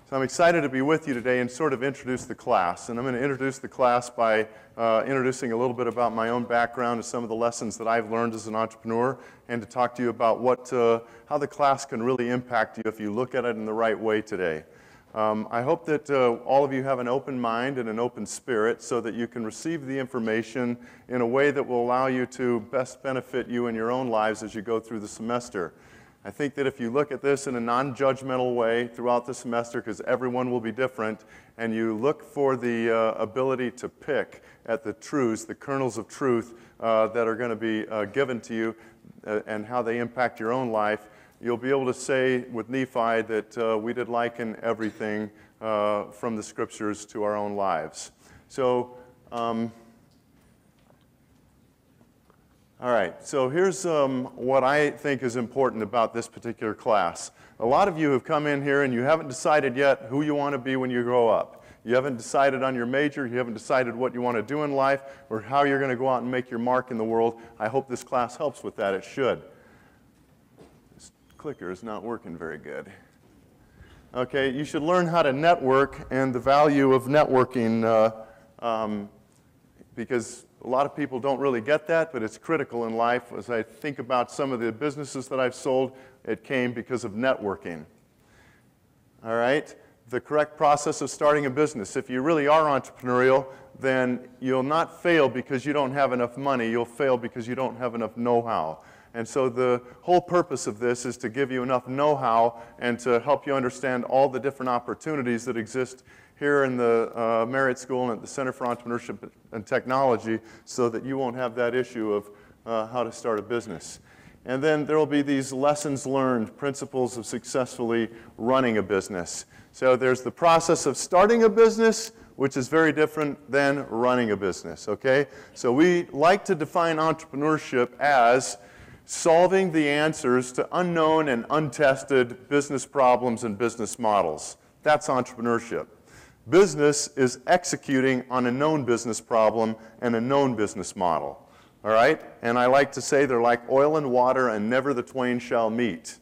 So I'm excited to be with you today and sort of introduce the class. And I'm going to introduce the class by introducing a little bit about my own background and some of the lessons that I've learned as an entrepreneur, and to talk to you about how the class can really impact you if you look at it in the right way today. I hope that all of you have an open mind and an open spirit so that you can receive the information in a way that will allow you to best benefit you in your own lives as you go through the semester. I think that if you look at this in a non-judgmental way throughout the semester, because everyone will be different, and you look for the ability to pick at the truths, the kernels of truth that are going to be given to you and how they impact your own life, you'll be able to say with Nephi that we did liken everything from the scriptures to our own lives. So, all right, so here's what I think is important about this particular class. A lot of you have come in here and you haven't decided yet who you want to be when you grow up. You haven't decided on your major, you haven't decided what you want to do in life, or how you're going to go out and make your mark in the world. I hope this class helps with that. It should. This clicker is not working very good. Okay, you should learn how to network and the value of networking because a lot of people don't really get that, but it's critical in life. As I think about some of the businesses that I've sold, it came because of networking. All right? The correct process of starting a business. If you really are entrepreneurial, then you'll not fail because you don't have enough money. You'll fail because you don't have enough know-how. And so the whole purpose of this is to give you enough know-how and to help you understand all the different opportunities that exist here in the Marriott School and at the Center for Entrepreneurship and Technology, so that you won't have that issue of how to start a business. And then there will be these lessons learned, principles of successfully running a business. So there's the process of starting a business, which is very different than running a business, okay? So we like to define entrepreneurship as solving the answers to unknown and untested business problems and business models. That's entrepreneurship. Business is executing on a known business problem and a known business model, all right? And I like to say they're like oil and water, and never the twain shall meet,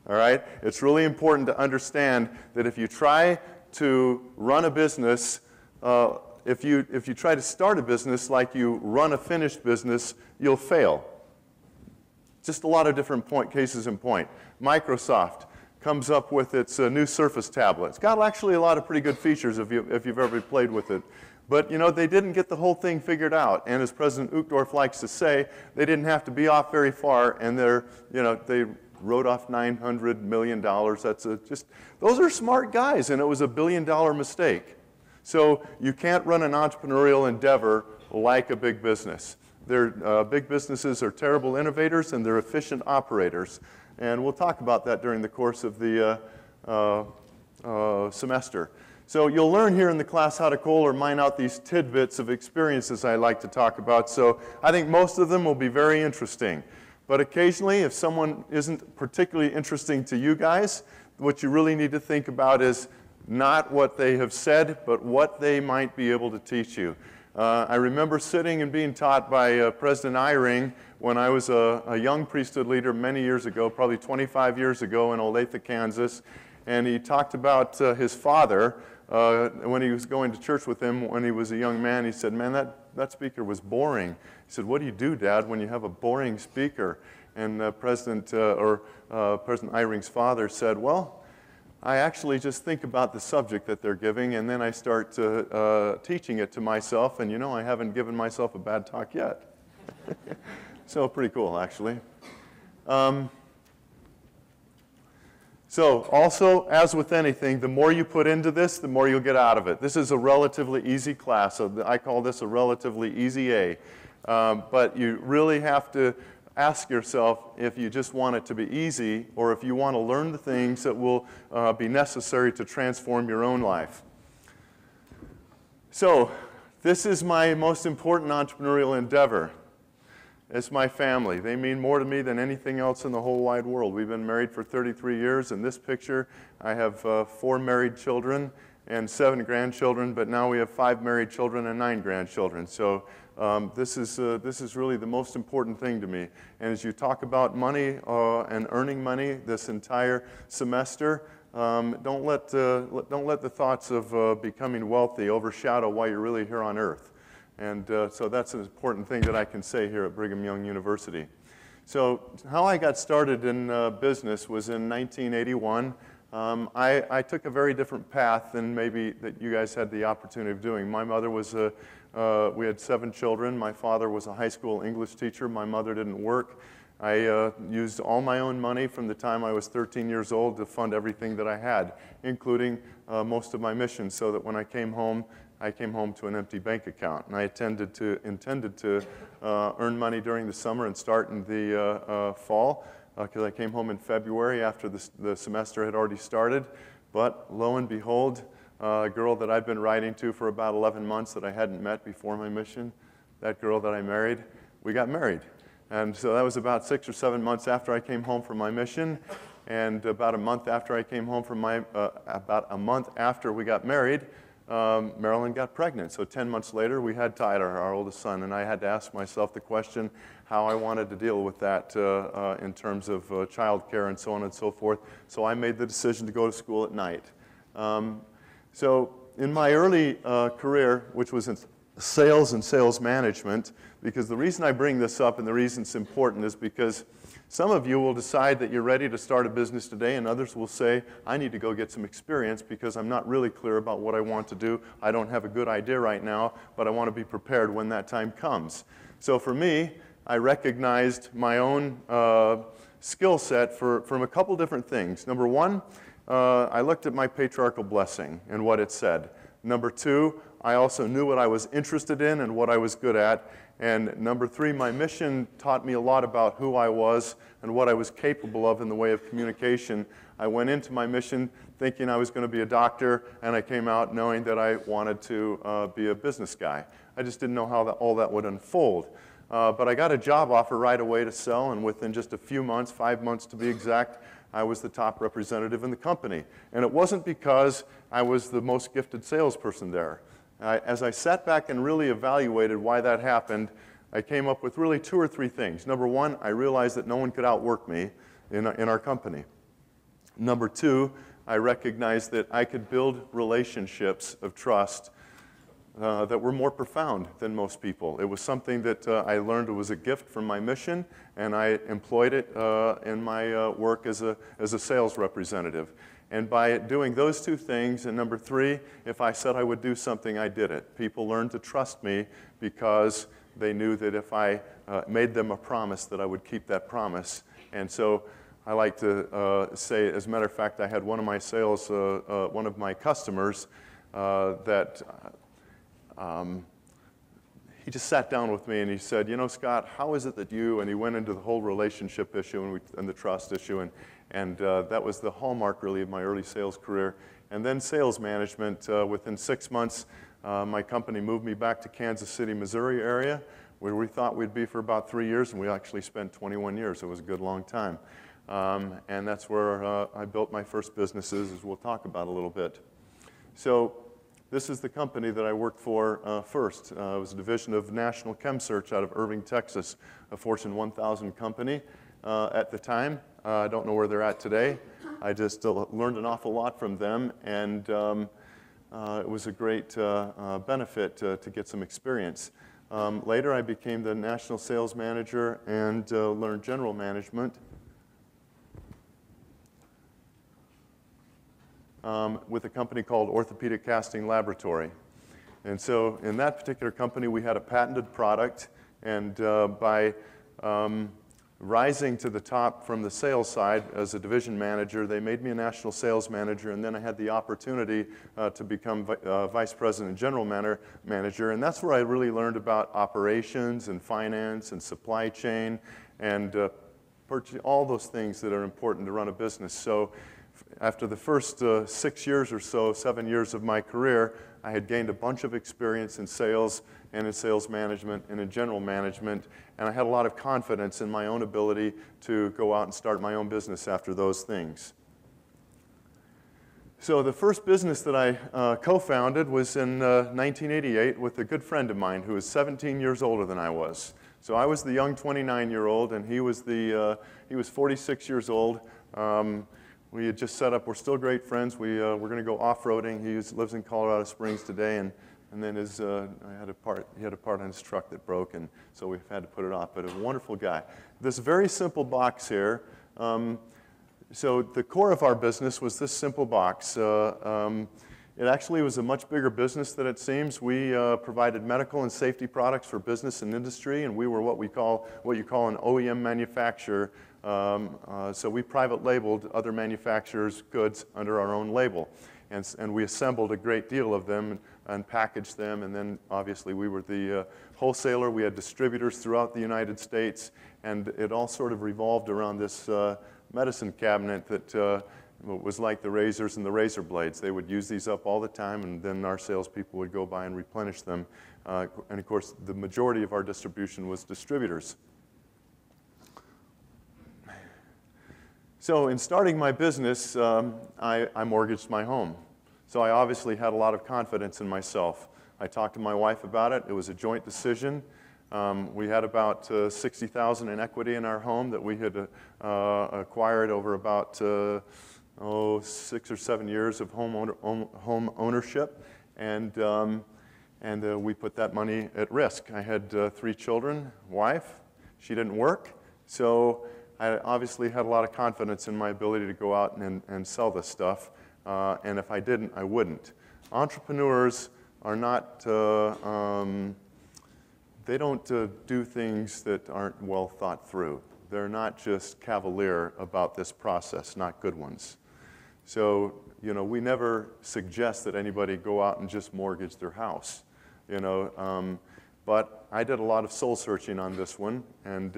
all right? It's really important to understand that if you try to run a business, if you try to start a business like you run a finished business, you'll fail. Just a lot of different cases in point. Microsoft comes up with its new Surface tablet. It's got actually a lot of pretty good features if you've ever played with it. But, you know, they didn't get the whole thing figured out. And as President Uchtdorf likes to say, they didn't have to be off very far, and they wrote off $900 million. Those are smart guys, and it was a billion-dollar mistake. So you can't run an entrepreneurial endeavor like a big business. Big businesses are terrible innovators, and they're efficient operators. And we'll talk about that during the course of the semester. So you'll learn here in the class how to coal or mine out these tidbits of experiences I like to talk about. So I think most of them will be very interesting. But occasionally, if someone isn't particularly interesting to you guys, what you really need to think about is not what they have said, but what they might be able to teach you. I remember sitting and being taught by President Eyring when I was a young priesthood leader many years ago, probably 25 years ago in Olathe, Kansas. And he talked about his father when he was going to church with him when he was a young man. He said, man, that speaker was boring. He said, what do you do, Dad, when you have a boring speaker? And President Eyring's father said, well, I actually just think about the subject that they're giving, and then I start teaching it to myself, and I haven't given myself a bad talk yet. So pretty cool, actually. So also, as with anything, the more you put into this, the more you'll get out of it. This is a relatively easy class, so I call this a relatively easy A. But you really have to ask yourself if you just want it to be easy, or if you want to learn the things that will be necessary to transform your own life. So this is my most important entrepreneurial endeavor. It's my family. They mean more to me than anything else in the whole wide world. We've been married for 33 years. In this picture, I have 4 married children and 7 grandchildren, but now we have 5 married children and 9 grandchildren. So this is really the most important thing to me. And as you talk about money and earning money this entire semester, Don't let the thoughts of becoming wealthy overshadow why you're really here on earth. And so that's an important thing that I can say here at Brigham Young University. So how I got started in business was in 1981. I took a very different path than maybe that you guys had the opportunity of doing. My mother was we had 7 children. My father was a high school English teacher. My mother didn't work. I used all my own money from the time I was 13 years old to fund everything that I had, including most of my missions, so that when I came home to an empty bank account. And I intended to earn money during the summer and start in the fall, because I came home in February after the semester had already started. But lo and behold, a girl that I'd been writing to for about 11 months that I hadn't met before my mission, that girl that I married, we got married. And so that was about 6 or 7 months after I came home from my mission. And about a month after I came home from about a month after we got married, Marilyn got pregnant. So 10 months later, we had Tyler, our oldest son, and I had to ask myself the question how I wanted to deal with that in terms of child care and so on and so forth. So I made the decision to go to school at night. So in my early career, which was in sales and sales management, because the reason I bring this up and the reason it's important is because some of you will decide that you're ready to start a business today, and others will say, I need to go get some experience because I'm not really clear about what I want to do. I don't have a good idea right now, but I want to be prepared when that time comes. So for me, I recognized my own skill set from a couple different things. Number one, I looked at my patriarchal blessing and what it said. Number two, I also knew what I was interested in and what I was good at. And number three, my mission taught me a lot about who I was and what I was capable of in the way of communication. I went into my mission thinking I was going to be a doctor, and I came out knowing that I wanted to be a business guy. I just didn't know how all that would unfold. But I got a job offer right away to sell, and within just a few months, 5 months to be exact, I was the top representative in the company. And it wasn't because I was the most gifted salesperson there. As I sat back and really evaluated why that happened, I came up with really 2 or 3 things. Number one, I realized that no one could outwork me in our company. Number two, I recognized that I could build relationships of trust that were more profound than most people. It was something that I learned was a gift from my mission, and I employed it in my work as a sales representative. And by doing those 2 things, and number 3, if I said I would do something, I did it. People learned to trust me because they knew that if I made them a promise, that I would keep that promise. And so I like to say, as a matter of fact, I had one of my one of my customers that he just sat down with me and he said, you know, Scott, how is it that you, and he went into the whole relationship issue and the trust issue, and that was the hallmark, really, of my early sales career. And then sales management. Within 6 months, my company moved me back to Kansas City, Missouri area, where we thought we'd be for about 3 years, and we actually spent 21 years. It was a good long time. And that's where I built my first businesses, as we'll talk about a little bit. So this is the company that I worked for first. It was a division of National Chem Search out of Irving, Texas, a Fortune 1000 company at the time. I don't know where they're at today. I just learned an awful lot from them, and it was a great benefit to get some experience. Later, I became the national sales manager and learned general management with a company called Orthopedic Casting Laboratory. And so in that particular company, we had a patented product, and by rising to the top from the sales side as a division manager, they made me a national sales manager, and then I had the opportunity to become vice president and general manager, and that's where I really learned about operations and finance and supply chain and all those things that are important to run a business. So after the first 6 years or so, 7 years of my career, I had gained a bunch of experience in sales and in sales management and in general management, and I had a lot of confidence in my own ability to go out and start my own business after those things. So the first business that I co-founded was in 1988 with a good friend of mine who was 17 years older than I was. So I was the young 29-year-old, and he was 46 years old. we had just set up, we're still great friends. We're going to go off-roading. He lives in Colorado Springs today, and then he had a part on his truck that broke, and so we've had to put it off. But a wonderful guy. This very simple box here. So the core of our business was this simple box. It actually was a much bigger business than it seems. We provided medical and safety products for business and industry, and we were what you call an OEM manufacturer. So we private labeled other manufacturers' goods under our own label. And we assembled a great deal of them and packaged them, and then obviously we were the wholesaler. We had distributors throughout the United States, and it all sort of revolved around this medicine cabinet that was like the razors and the razor blades. They would use these up all the time, and then our salespeople would go by and replenish them. And of course, the majority of our distribution was distributors. So in starting my business, I mortgaged my home. So I obviously had a lot of confidence in myself. I talked to my wife about it. It was a joint decision. We had about $60,000 in equity in our home that we had acquired over about 6 or 7 years of home ownership, and we put that money at risk. I had 3 children, wife. She didn't work, so I obviously had a lot of confidence in my ability to go out and sell this stuff, and if I didn't, I wouldn't. Entrepreneurs are not, they don't do things that aren't well thought through. They're not just cavalier about this process, not good ones. So, you know, we never suggest that anybody go out and just mortgage their house, you know. But I did a lot of soul searching on this one, and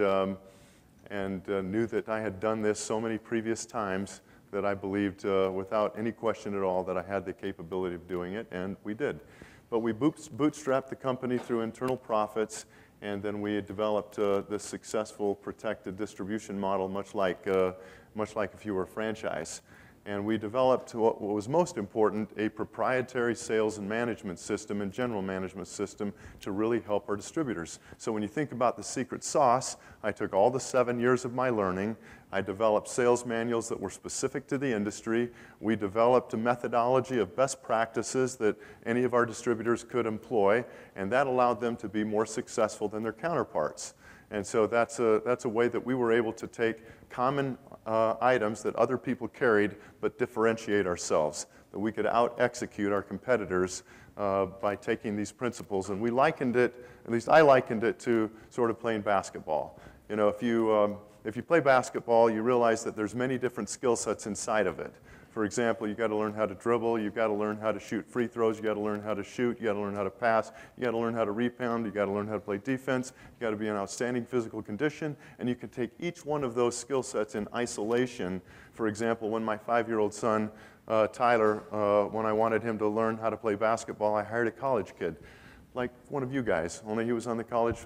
knew that I had done this so many previous times that I believed without any question at all that I had the capability of doing it, and we did. But we bootstrapped the company through internal profits, and then we developed this successful protected distribution model, much like if you were a franchise. And we developed what was most important, a proprietary sales and management system and general management system to really help our distributors. So when you think about the secret sauce, I took all the 7 years of my learning. I developed sales manuals that were specific to the industry. We developed a methodology of best practices that any of our distributors could employ, and that allowed them to be more successful than their counterparts. And so that's a way that we were able to take common items that other people carried but differentiate ourselves, that we could out-execute our competitors by taking these principles. And we likened it, at least I likened it, to sort of playing basketball. You know, if you play basketball, you realize that there's many different skill sets inside of it. For example, you've got to learn how to dribble, you've got to learn how to shoot free throws, you've got to learn how to shoot, you've got to learn how to pass, you've got to learn how to rebound, you've got to learn how to play defense, you've got to be in outstanding physical condition, and you can take each one of those skill sets in isolation. For example, when my 5-year-old son, Tyler, when I wanted him to learn how to play basketball, I hired a college kid, like one of you guys, only he was on the college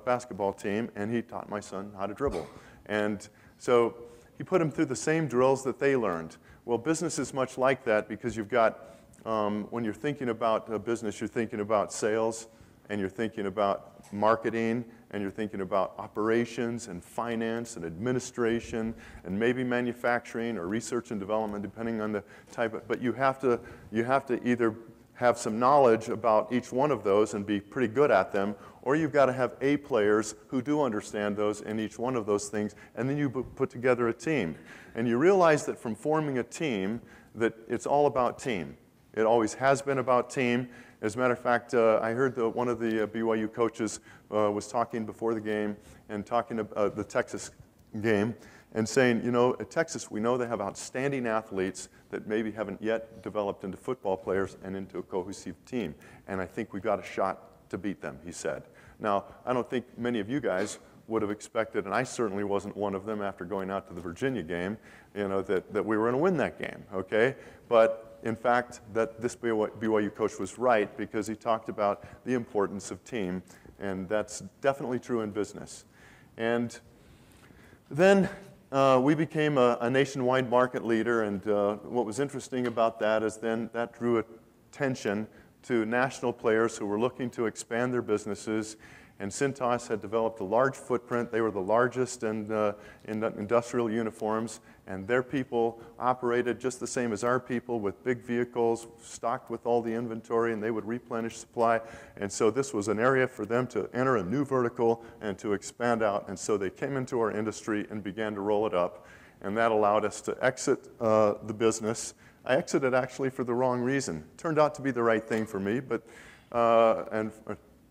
basketball team, and he taught my son how to dribble. And so he put him through the same drills that they learned. Well, business is much like that because you've got, when you're thinking about a business, you're thinking about sales, and you're thinking about marketing, and you're thinking about operations and finance and administration and maybe manufacturing or research and development, depending on the type of, but you have to either have some knowledge about each one of those and be pretty good at them, or you've got to have A players who do understand those in each one of those things, and then you put together a team. And you realize that from forming a team, that it's all about team. It always has been about team. As a matter of fact, I heard that one of the BYU coaches was talking before the game and talking about the Texas game and saying, you know, at Texas, we know they have outstanding athletes that maybe haven't yet developed into football players and into a cohesive team. And I think we've got a shot to beat them, he said. Now, I don't think many of you guys would have expected, and I certainly wasn't one of them after going out to the Virginia game, you know, that we were going to win that game, okay? But in fact, that this BYU coach was right because he talked about the importance of team, and that's definitely true in business. And then we became a nationwide market leader, and what was interesting about that is then that drew attention to national players who were looking to expand their businesses, And Cintas had developed a large footprint. They were the largest in industrial uniforms, and their people operated just the same as our people with big vehicles, stocked with all the inventory, and they would replenish supply. And so this was an area for them to enter a new vertical and to expand out. And so they came into our industry and began to roll it up, and that allowed us to exit the business. I exited actually for the wrong reason. Turned out to be the right thing for me, but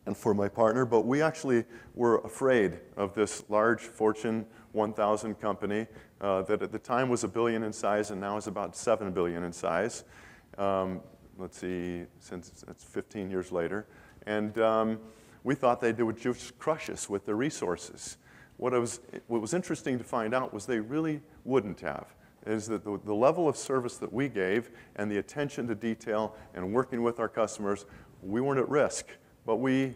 and for my partner, but we actually were afraid of this large Fortune 1000 company that at the time was $1 billion in size and now is about $7 billion in size. Let's see, since it's 15 years later. And we thought they would just crush us with their resources. What was interesting to find out was they really wouldn't have. Is that the level of service that we gave and the attention to detail and working with our customers, we weren't at risk. But we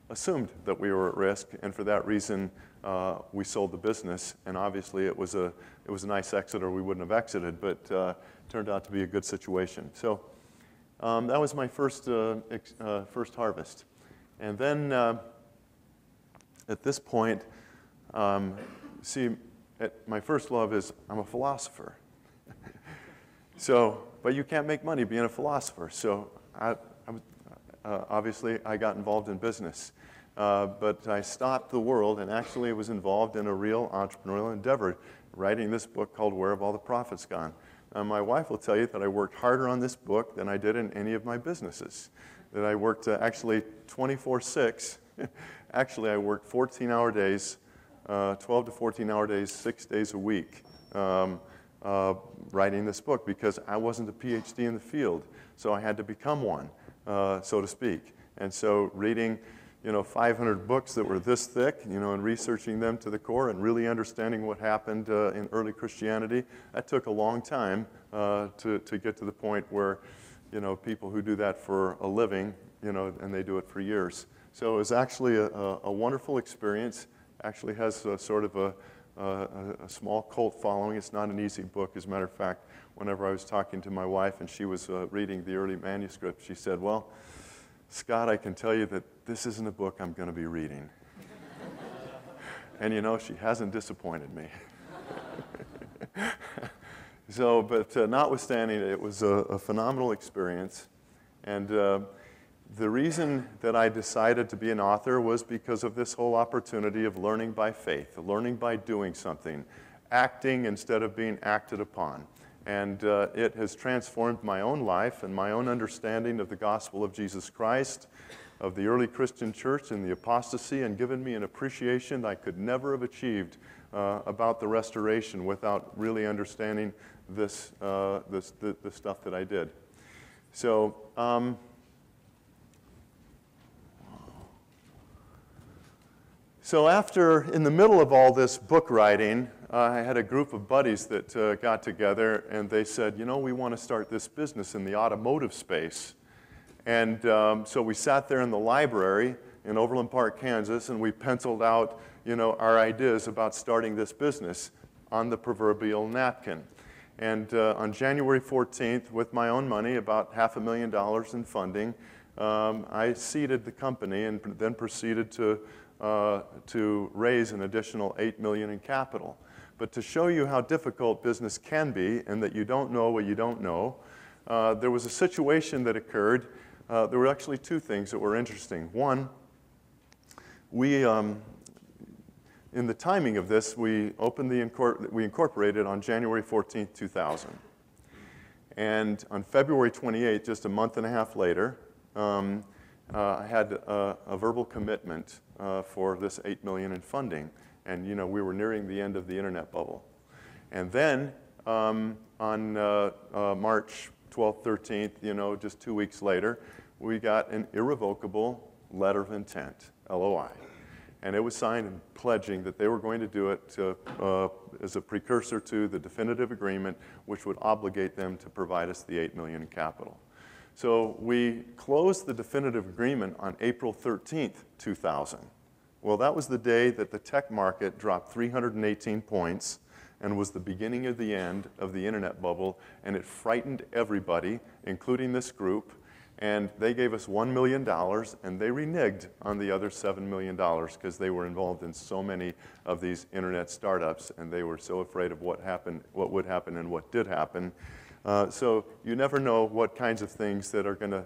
assumed that we were at risk, and for that reason, we sold the business. And obviously, it was a nice exit, or we wouldn't have exited. But turned out to be a good situation. So that was my first harvest. And then at this point, my first love is I'm a philosopher. But you can't make money being a philosopher. So obviously, I got involved in business. But I stopped the world and actually was involved in a real entrepreneurial endeavor, writing this book called Where Have All the Profits Gone? My wife will tell you that I worked harder on this book than I did in any of my businesses. That I worked actually 24/6. Actually, I worked 14-hour days, 12 to 14-hour days, 6 days a week, writing this book because I wasn't a PhD in the field. So I had to become one. So to speak. And so reading, 500 books that were this thick, and researching them to the core and really understanding what happened in early Christianity, that took a long time to get to the point where, people who do that for a living, and they do it for years. So it was actually a wonderful experience. Actually has sort of a small cult following. It's not an easy book. As a matter of fact, whenever I was talking to my wife and she was reading the early manuscript, she said, well, Scott, I can tell you that this isn't a book I'm going to be reading. And she hasn't disappointed me. So, but notwithstanding, it was a phenomenal experience. And the reason that I decided to be an author was because of this whole opportunity of learning by faith, learning by doing something, acting instead of being acted upon. And it has transformed my own life and my own understanding of the gospel of Jesus Christ, of the early Christian church and the apostasy, and given me an appreciation I could never have achieved about the restoration without really understanding the stuff that I did. So, in the middle of all this book writing, I had a group of buddies that got together, and they said, we want to start this business in the automotive space. And so we sat there in the library in Overland Park, Kansas, and we penciled out, our ideas about starting this business on the proverbial napkin. And on January 14th, with my own money, about $500,000 in funding, I seeded the company and then proceeded to raise an additional $8 million in capital. But to show you how difficult business can be and that you don't know what you don't know, there was a situation that occurred. There were actually two things that were interesting. One, in the timing of this, we incorporated on January 14th, 2000. And on February 28th, just a month and a half later, I had a verbal commitment for this $8 million in funding. And, we were nearing the end of the internet bubble. And then on March 12th, 13th, just 2 weeks later, we got an irrevocable letter of intent, LOI. And it was signed and pledging that they were going to do it as a precursor to the definitive agreement, which would obligate them to provide us the $8 million in capital. So we closed the definitive agreement on April 13th, 2000. Well, that was the day that the tech market dropped 318 points and was the beginning of the end of the internet bubble, and it frightened everybody, including this group. And they gave us $1 million, and they reneged on the other $7 million because they were involved in so many of these internet startups, and they were so afraid of what happened, what would happen, and what did happen. So you never know what kinds of things that are going to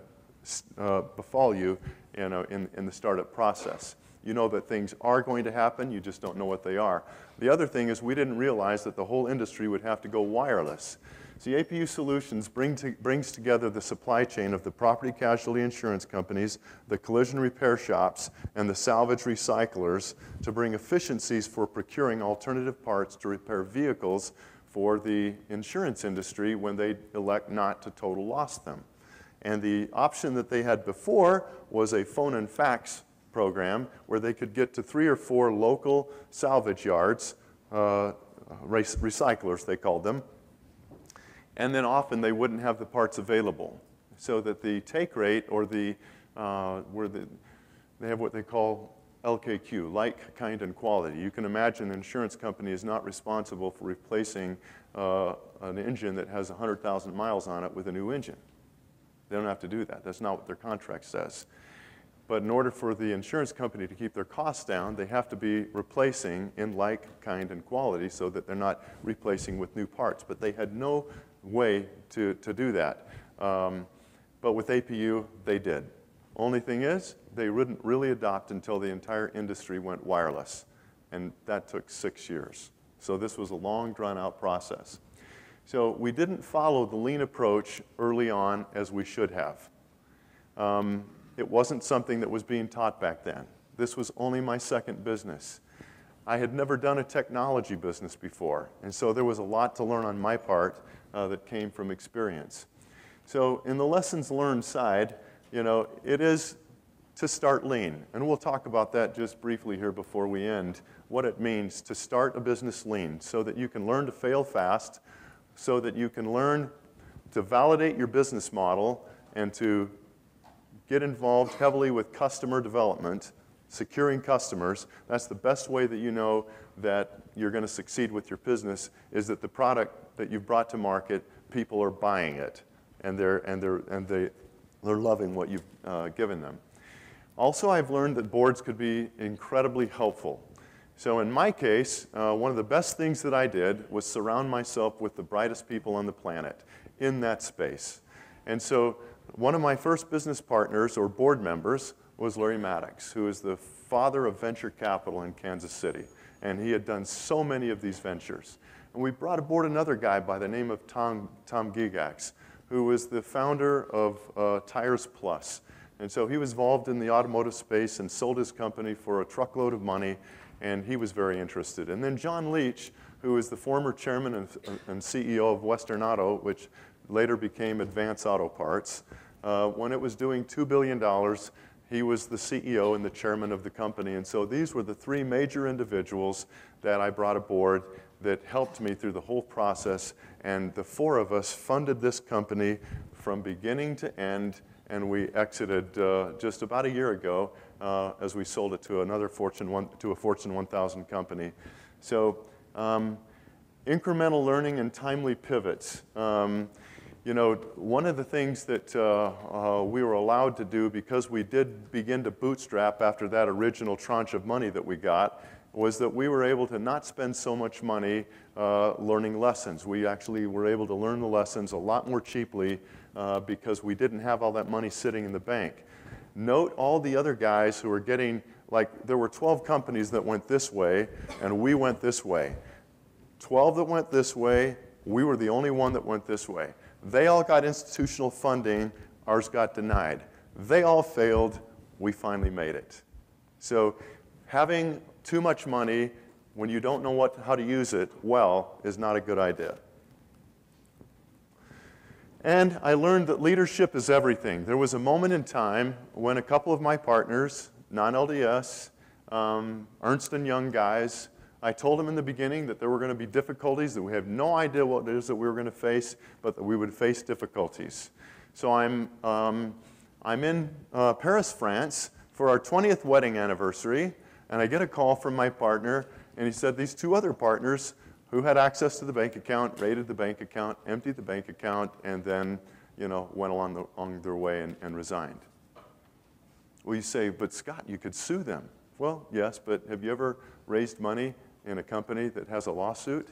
befall you, in the startup process. You know that things are going to happen, you just don't know what they are. The other thing is we didn't realize that the whole industry would have to go wireless. See, APU Solutions brings together the supply chain of the property casualty insurance companies, the collision repair shops, and the salvage recyclers to bring efficiencies for procuring alternative parts to repair vehicles for the insurance industry when they elect not to total loss them. And the option that they had before was a phone and fax program where they could get to 3 or 4 local salvage yards, recyclers they called them, and then often they wouldn't have the parts available. So that the take rate, or they have what they call LKQ, like, kind, and quality. You can imagine an insurance company is not responsible for replacing an engine that has 100,000 miles on it with a new engine. They don't have to do that. That's not what their contract says. But in order for the insurance company to keep their costs down, they have to be replacing in like, kind, and quality so that they're not replacing with new parts. But they had no way to do that. But with APU, they did. Only thing is, they wouldn't really adopt until the entire industry went wireless. And that took 6 years. So this was a long, drawn-out process. So we didn't follow the lean approach early on as we should have. It wasn't something that was being taught back then. This was only my second business. I had never done a technology business before, and so there was a lot to learn on my part that came from experience. So in the lessons learned side, it is to start lean, and we'll talk about that just briefly here before we end, what it means to start a business lean so that you can learn to fail fast, so that you can learn to validate your business model and to get involved heavily with customer development, securing customers. That's the best way that you know that you're going to succeed with your business, is that the product that you've brought to market, people are buying it, and they're loving what you've given them. Also, I've learned that boards could be incredibly helpful. So in my case, one of the best things that I did was surround myself with the brightest people on the planet in that space. And so one of my first business partners or board members was Larry Maddox, who is the father of venture capital in Kansas City. And he had done so many of these ventures. And we brought aboard another guy by the name of Tom Gigax, who was the founder of Tires Plus. And so he was involved in the automotive space and sold his company for a truckload of money, and he was very interested. And then John Leach, who is the former chairman and CEO of Western Auto, which later became Advance Auto Parts. When it was doing $2 billion, he was the CEO and the chairman of the company. And so these were the 3 major individuals that I brought aboard that helped me through the whole process. And the 4 of us funded this company from beginning to end, and we exited just about a year ago as we sold it to a Fortune 1000 company. So incremental learning and timely pivots. One of the things that we were allowed to do, because we did begin to bootstrap after that original tranche of money that we got, was that we were able to not spend so much money learning lessons. We actually were able to learn the lessons a lot more cheaply because we didn't have all that money sitting in the bank. Note all the other guys who were getting, like, there were 12 companies that went this way, and we went this way. 12 that went this way, we were the only one that went this way. They all got institutional funding, ours got denied. They all failed, we finally made it. So having too much money when you don't know how to use it well is not a good idea. And I learned that leadership is everything. There was a moment in time when a couple of my partners, non-LDS, Ernst & Young guys, I told them in the beginning that there were going to be difficulties, that we have no idea what it is that we were going to face, but that we would face difficulties. So I'm in Paris, France, for our 20th wedding anniversary, and I get a call from my partner, and he said these 2 other partners who had access to the bank account, raided the bank account, emptied the bank account, and then went along their way and resigned. Well, you say, but Scott, you could sue them. Well, yes, but have you ever raised money in a company that has a lawsuit?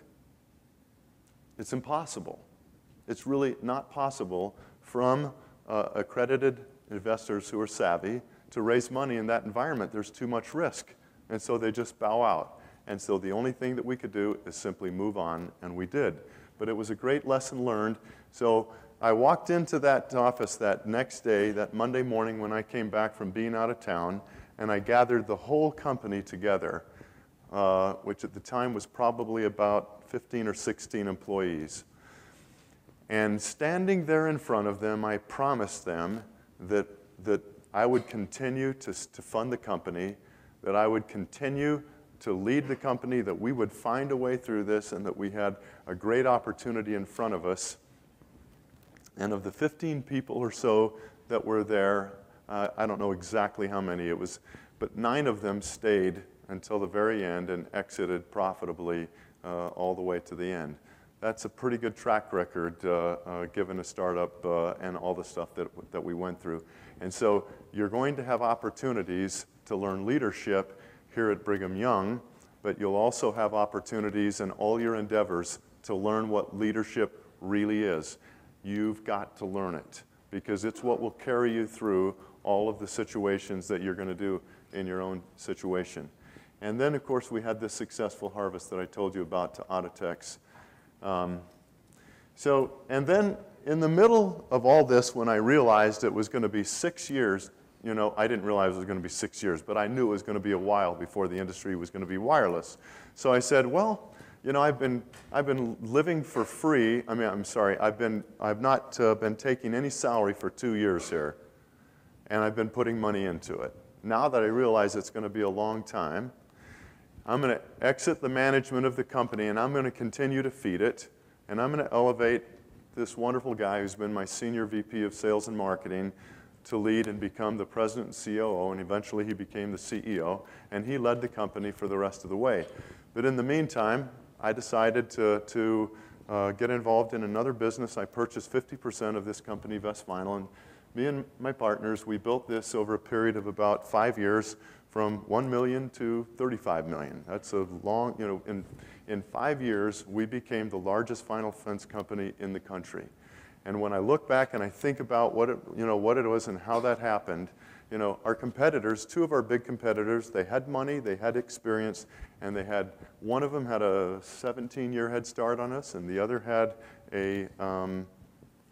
It's impossible. It's really not possible from accredited investors who are savvy to raise money in that environment. There's too much risk. And so they just bow out. And so the only thing that we could do is simply move on, and we did. But it was a great lesson learned. So I walked into that office that next day, that Monday morning when I came back from being out of town, and I gathered the whole company together, which at the time was probably about 15 or 16 employees. And standing there in front of them, I promised them that I would continue to fund the company, that I would continue to lead the company, that we would find a way through this, and that we had a great opportunity in front of us. And of the 15 people or so that were there, I don't know exactly how many it was, but 9 of them stayed until the very end and exited profitably all the way to the end. That's a pretty good track record given a startup and all the stuff that we went through. And so you're going to have opportunities to learn leadership here at Brigham Young, but you'll also have opportunities in all your endeavors to learn what leadership really is. You've got to learn it because it's what will carry you through all of the situations that you're going to do in your own situation. And then, of course, we had this successful harvest that I told you about to Autotex. And then in the middle of all this, when I realized it was going to be 6 years, I didn't realize it was going to be 6 years, but I knew it was going to be a while before the industry was going to be wireless. So I said, well, I've been living for free. I've not been taking any salary for 2 years here, and I've been putting money into it. Now that I realize it's going to be a long time, I'm going to exit the management of the company, and I'm going to continue to feed it, and I'm going to elevate this wonderful guy who's been my senior VP of sales and marketing to lead and become the president and COO, and eventually he became the CEO, and he led the company for the rest of the way. But in the meantime, I decided to get involved in another business. I purchased 50% of this company, Vest Vinyl, and me and my partners, we built this over a period of about 5 years from 1 million to 35 million. That's a long, in 5 years, we became the largest vinyl fence company in the country. And when I look back and I think about what it was and how that happened, our competitors, 2 of our big competitors, they had money, they had experience, and one of them had a 17-year head start on us, and the other had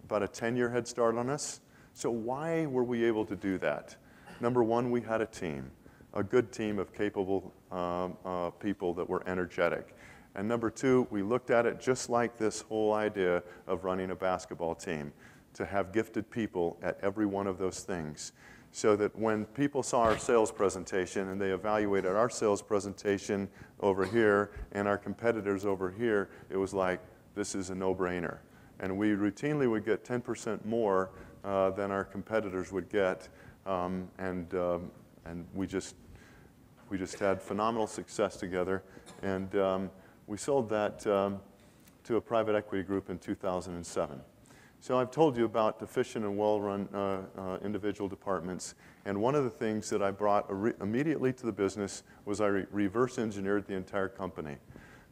about a 10-year head start on us. So why were we able to do that? Number one, we had a team, a good team of capable people that were energetic. And number 2, we looked at it just like this whole idea of running a basketball team, to have gifted people at every one of those things. So that when people saw our sales presentation and they evaluated our sales presentation over here and our competitors over here, it was like, this is a no-brainer. And we routinely would get 10% more than our competitors would get. And we just had phenomenal success together. And we sold that to a private equity group in 2007. So I've told you about efficient and well-run individual departments. And one of the things that I brought immediately to the business was I reverse engineered the entire company.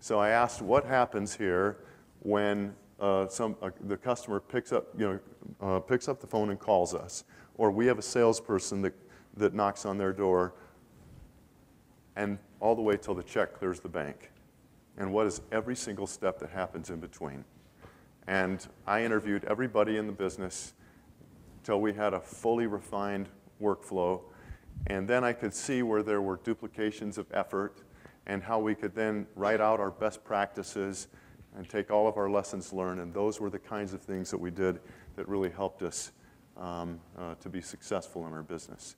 So I asked what happens here when the customer picks up the phone and calls us, or we have a salesperson that knocks on their door, and all the way till the check clears the bank. And what is every single step that happens in between. And I interviewed everybody in the business till we had a fully refined workflow. And then I could see where there were duplications of effort and how we could then write out our best practices and take all of our lessons learned. And those were the kinds of things that we did that really helped us to be successful in our business.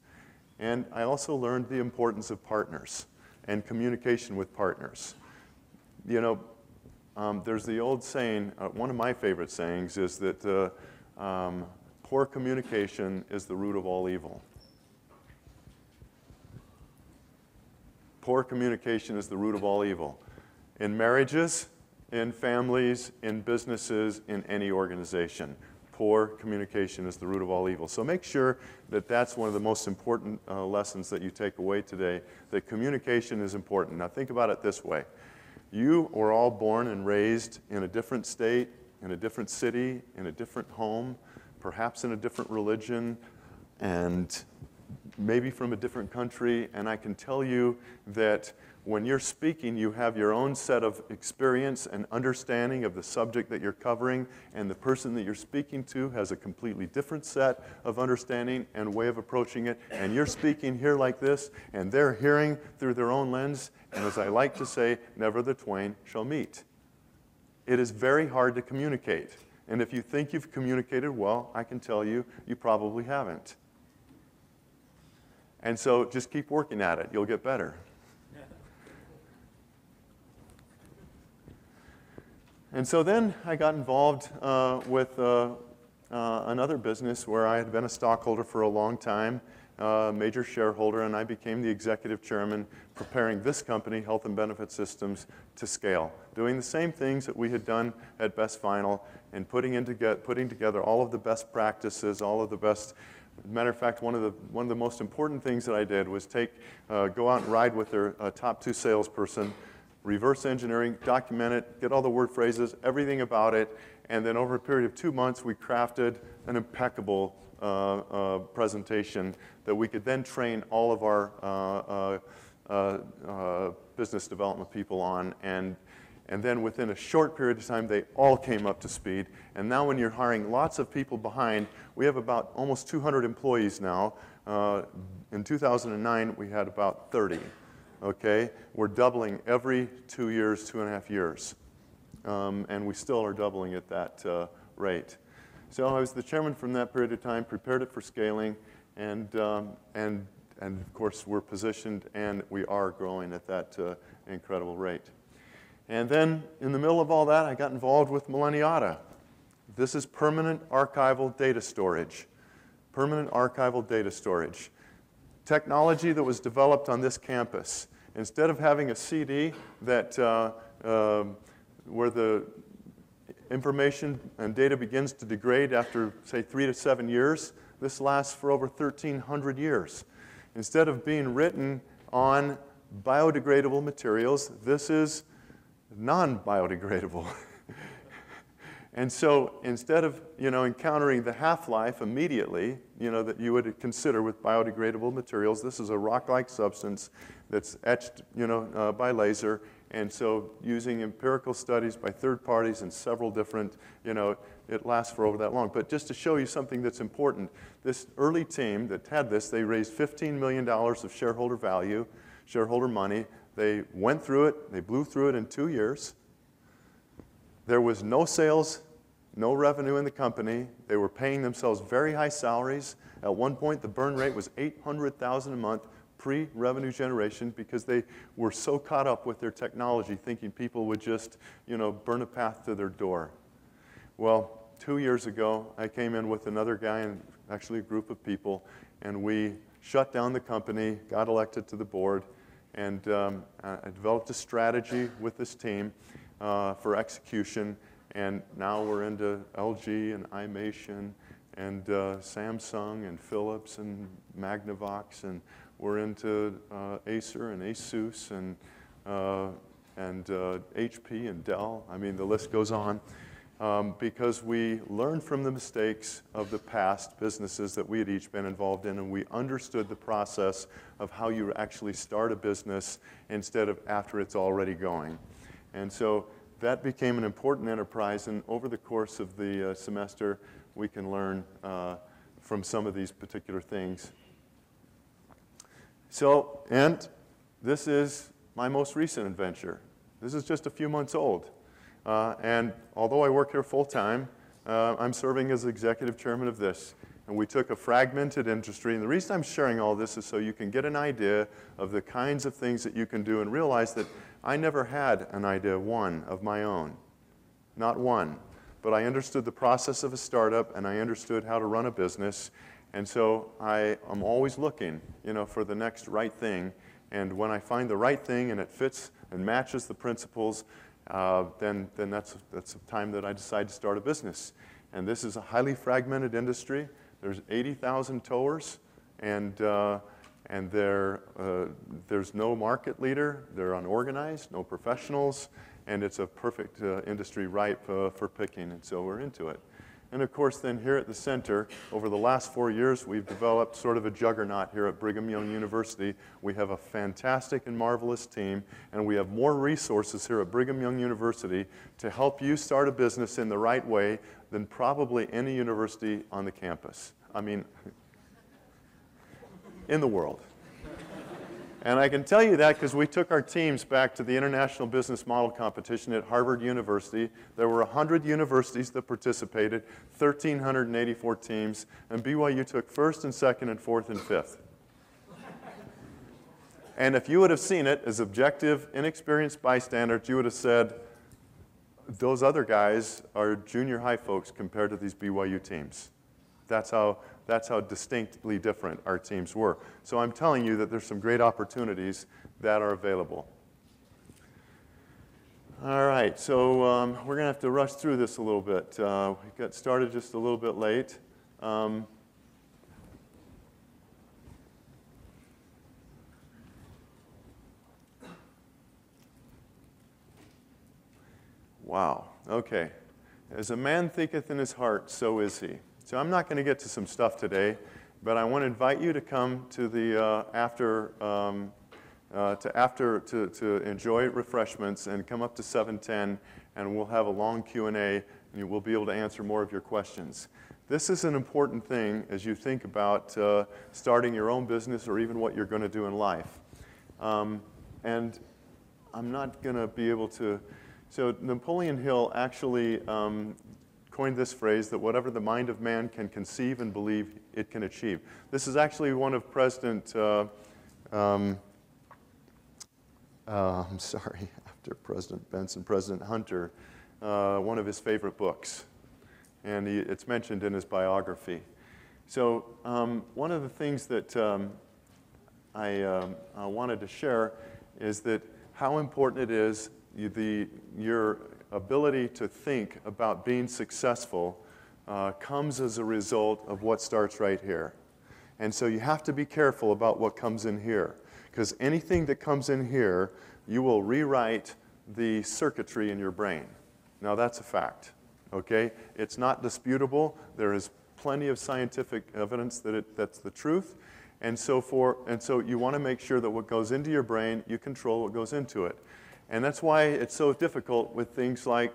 And I also learned the importance of partners and communication with partners. There's the old saying, one of my favorite sayings is that poor communication is the root of all evil. Poor communication is the root of all evil. In marriages, in families, in businesses, in any organization. poor communication is the root of all evil. So make sure that that's one of the most important lessons that you take away today, that communication is important. Now think about it this way. You were all born and raised in a different state, in a different city, in a different home, perhaps in a different religion, and maybe from a different country. And I can tell you that when you're speaking, you have your own set of experience and understanding of the subject that you're covering, and the person that you're speaking to has a completely different set of understanding and way of approaching it. And you're speaking here like this, and they're hearing through their own lens. And as I like to say, never the twain shall meet. It is very hard to communicate. And if you think you've communicated well, I can tell you, you probably haven't. And so just keep working at it. You'll get better. And so then I got involved with another business where I had been a stockholder for a long time, major shareholder, and I became the executive chairman, preparing this company, Health and Benefit Systems, to scale, doing the same things that we had done at Best Final, and putting together all of the best practices, all of the best. Matter of fact, one of the most important things that I did was go out and ride with their top 2 salesperson, reverse engineering, document it, get all the word phrases, everything about it, and then over a period of 2 months, we crafted an impeccable presentation that we could then train all of our business development people on, and then within a short period of time, they all came up to speed. And now when you're hiring lots of people behind, we have about almost 200 employees now. In 2009, we had about 30. Okay, we're doubling every 2 years, 2.5 years, and we still are doubling at that rate. So I was the chairman from that period of time, prepared it for scaling, and of course we're positioned and we are growing at that incredible rate. And then in the middle of all that, I got involved with Millenniata. This is permanent archival data storage. Permanent archival data storage. Technology that was developed on this campus. Instead of having a CD that where the information and data begins to degrade after, say, 3 to 7 years, this lasts for over 1,300 years. Instead of being written on biodegradable materials, this is non-biodegradable. And so instead of encountering the half-life immediately that you would consider with biodegradable materials, this is a rock-like substance that's etched by laser. And so using empirical studies by third parties and several different, it lasts for over that long. But just to show you something that's important, this early team that had this, they raised $15 million of shareholder value, shareholder money. They went through it. They blew through it in 2 years. There was no sales, no revenue in the company. They were paying themselves very high salaries. At one point, the burn rate was $800,000 a month pre-revenue generation because they were so caught up with their technology thinking people would just, burn a path to their door. Well, 2 years ago, I came in with another guy and actually a group of people, and we shut down the company, got elected to the board, and I developed a strategy with this team for execution, and now we're into LG and iMation and Samsung and Philips and Magnavox, and we're into Acer and Asus and HP and Dell. I mean, the list goes on. Because we learned from the mistakes of the past businesses that we had each been involved in, and we understood the process of how you actually start a business instead of after it's already going. And so that became an important enterprise, and over the course of the semester, we can learn from some of these particular things. So, and this is my most recent adventure. This is just a few months old. And although I work here full-time, I'm serving as executive chairman of this. And we took a fragmented industry. And the reason I'm sharing all this is so you can get an idea of the kinds of things that you can do and realize that I never had an idea, one, of my own. Not one. But I understood the process of a startup, and I understood how to run a business. And so I am always looking, for the next right thing. And when I find the right thing and it fits and matches the principles, then that's the time that I decide to start a business. And this is a highly fragmented industry. There's 80,000 towers, and there's no market leader. They're unorganized, no professionals, and it's a perfect industry ripe for picking, and so we're into it. And of course, then here at the center, over the last 4 years, we've developed sort of a juggernaut here at Brigham Young University. We have a fantastic and marvelous team, and we have more resources here at Brigham Young University to help you start a business in the right way than probably any university on the campus. I mean, in the world. And I can tell you that because we took our teams back to the International Business Model Competition at Harvard University. There were 100 universities that participated, 1,384 teams, and BYU took first and second and fourth and fifth. And if you would have seen it as objective, inexperienced bystanders, you would have said, those other guys are junior high folks compared to these BYU teams. That's how distinctly different our teams were. So I'm telling you that there's some great opportunities that are available. All right, so we're going to have to rush through this a little bit. We got started just a little bit late. Wow, okay. As a man thinketh in his heart, so is he. So I'm not going to get to some stuff today, but I want to invite you to come to the to enjoy refreshments and come up to 7:10, and we'll have a long Q&A, and you will be able to answer more of your questions. This is an important thing as you think about starting your own business or even what you're going to do in life. And I'm not going to be able to. So Napoleon Hill actually coined this phrase that whatever the mind of man can conceive and believe, it can achieve. This is actually one of after President Benson, President Hunter, one of his favorite books. And it's mentioned in his biography. So one of the things that I wanted to share is that how important it is your ability to think about being successful comes as a result of what starts right here. And so you have to be careful about what comes in here, because anything that comes in here, you will rewrite the circuitry in your brain. Now that's a fact, okay? It's not disputable. There is plenty of scientific evidence that that's the truth. And so you want to make sure that what goes into your brain, you control what goes into it. And that's why it's so difficult with things like,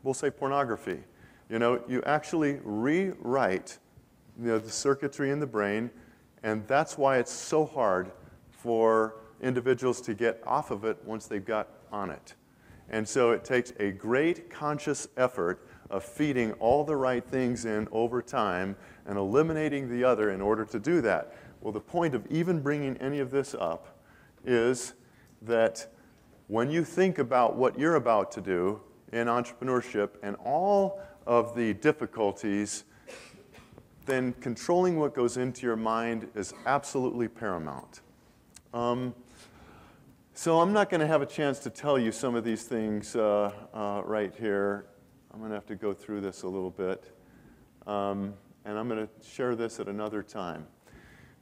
we'll say, pornography. You know, you actually rewrite the circuitry in the brain, and that's why it's so hard for individuals to get off of it once they've got on it. And so it takes a great conscious effort of feeding all the right things in over time and eliminating the other in order to do that. Well, the point of even bringing any of this up is that when you think about what you're about to do in entrepreneurship and all of the difficulties, then controlling what goes into your mind is absolutely paramount. So I'm not going to have a chance to tell you some of these things right here. I'm going to have to go through this a little bit. And I'm going to share this at another time.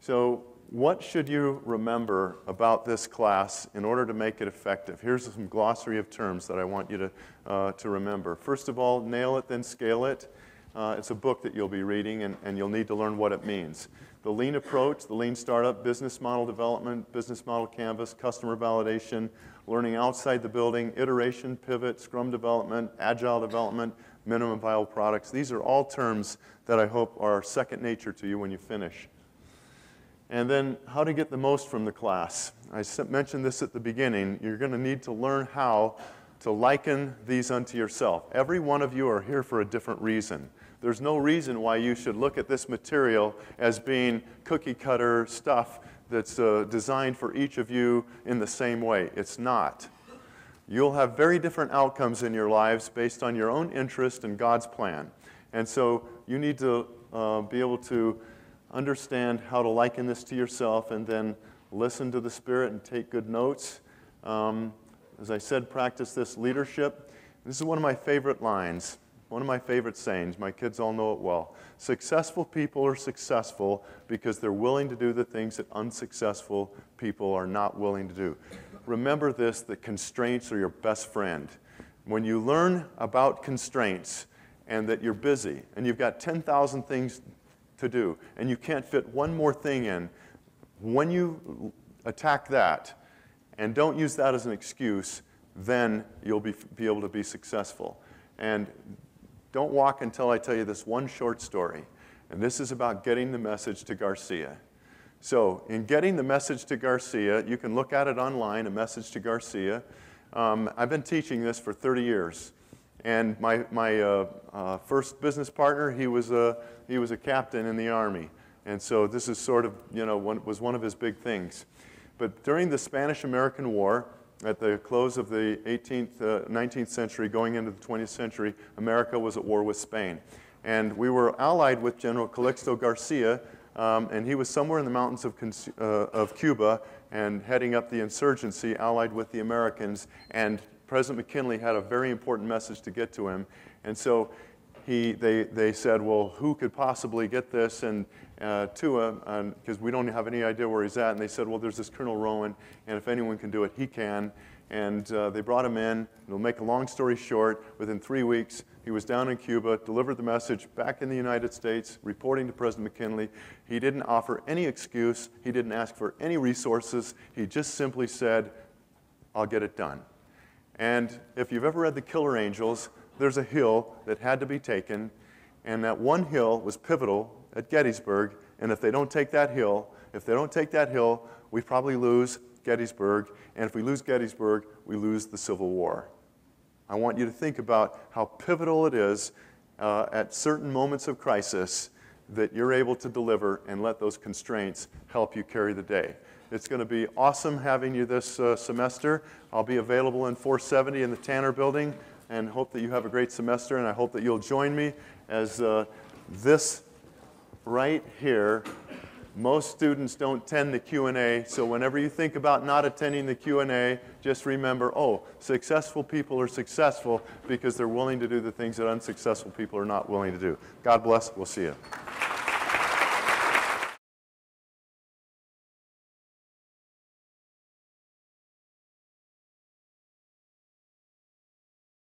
So what should you remember about this class in order to make it effective? Here's some glossary of terms that I want you to remember. First of all, nail it, then scale it. It's a book that you'll be reading, and you'll need to learn what it means. The lean approach, the lean startup, business model development, business model canvas, customer validation, learning outside the building, iteration, pivot, scrum development, agile development, minimum viable products. These are all terms that I hope are second nature to you when you finish. And then how to get the most from the class. I mentioned this at the beginning. You're going to need to learn how to liken these unto yourself. Every one of you are here for a different reason. There's no reason why you should look at this material as being cookie cutter stuff that's designed for each of you in the same way. It's not. You'll have very different outcomes in your lives based on your own interest and God's plan. And so you need to be able to understand how to liken this to yourself and then listen to the Spirit and take good notes. As I said, practice this leadership. This is one of my favorite lines. one of my favorite sayings. My kids all know it well. Successful people are successful because they're willing to do the things that unsuccessful people are not willing to do. Remember this, that constraints are your best friend. When you learn about constraints and that you're busy and you've got 10,000 things to do and you can't fit one more thing in, when you attack that and don't use that as an excuse, then you'll be able to be successful. And don't walk until I tell you this one short story. And this is about getting the message to Garcia. So in getting the message to Garcia, you can look at it online, A Message to Garcia. I've been teaching this for 30 years. And my first business partner, he was a captain in the Army. And so this is sort of, was one of his big things. But during the Spanish-American War, at the close of the 19th century, going into the 20th century, America was at war with Spain. And we were allied with General Calixto Garcia, and he was somewhere in the mountains of Cuba and heading up the insurgency, allied with the Americans. And President McKinley had a very important message to get to him. And so they said, well, who could possibly get this to him? Because we don't have any idea where he's at. And they said, well, there's this Colonel Rowan, and if anyone can do it, he can. And they brought him in. To make a long story short, within 3 weeks, he was down in Cuba, delivered the message back in the United States, reporting to President McKinley. He didn't offer any excuse. He didn't ask for any resources. He just simply said, I'll get it done. And if you've ever read The Killer Angels, there's a hill that had to be taken, and that one hill was pivotal at Gettysburg, and if they don't take that hill, we probably lose Gettysburg, and if we lose Gettysburg, we lose the Civil War. I want you to think about how pivotal it is at certain moments of crisis that you're able to deliver and let those constraints help you carry the day. It's going to be awesome having you this semester. I'll be available in 470 in the Tanner Building, and hope that you have a great semester, and I hope that you'll join me as this right here. Most students don't attend the Q&A, so whenever you think about not attending the Q&A, just remember, oh, successful people are successful because they're willing to do the things that unsuccessful people are not willing to do. God bless. We'll see you.